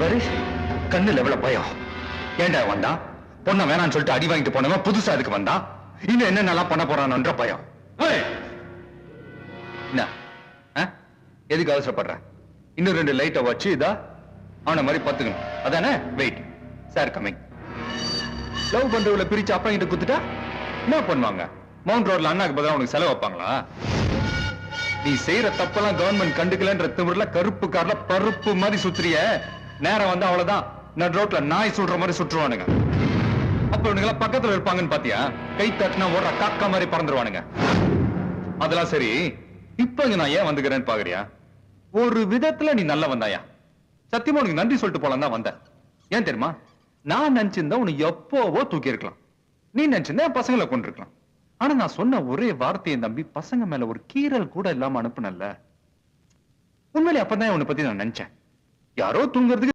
பாரு கண்ணு லெவல பயம். ஏண்டா வந்தான்? பொண்ண வேணான்னு சொல்லிட்டு அடி வாங்கிட்டு போனவன் புதுசா அதுக்கு வந்தான். இன்னும் என்னென்னலாம் பண்ண போறான்ற பயம். என்ன எதுக்கு அவசரப்படுற? இன்னும் 2 லைட்டை வச்சு இதா அவனை மாதிரி பத்துக்கணும். அதானே? Wait sir coming. லவ் பண்றவளை பிரிச்சு அப்பா கிட்ட குத்துட்டா என்ன பண்ணுவாங்க? மவுண்ட் ரோட்ல அண்ணாக்கு பதிலா உனக்கு செலவு வைப்பாங்களா? நீ செய்யற தப்பெல்லாம் கவர்மெண்ட் கண்டுக்கலன்ற திமிர்ல கருப்பு கார்ல பருப்பு மாதிரி சுத்துறிய. நேரம் வந்து அவ்வளவுதான் நடு ரோட்ல நாய் சுடுற மாதிரி சுற்றுவானுங்க. அப்ப இவனுங்க பக்கத்துல இருப்பாங்கன்னு பாத்தியா? கை தட்டினா ஓடுற காக்கா மாதிரி பறந்துருவானுங்க. அதெல்லாம் சரி, இப்ப இங்க நான் ஏன் வந்துக்கிறேன்னு பாக்குறியா? ஒரு விதத்துல நீ நல்ல வந்தாயா? சத்தியமா உனக்கு நன்றி சொல்லிட்டு போலாம் தான் வந்த. ஏன் தெரியுமா? நான் நினைச்சிருந்தா உனக்கு எப்போவோ தூக்கி இருக்கலாம். நீ நினைச்சிருந்தா என் பசங்களை கொண்டு இருக்கலாம். ஆனா நான் சொன்ன ஒரே வார்த்தையை நம்பி பசங்க மேல ஒரு கீறல் கூட இல்லாம அனுப்புனல்ல. உண்மையிலே அப்பதான் உன்னை பத்தி நான் நினைச்சேன். யாரோ தூங்குறதுக்கு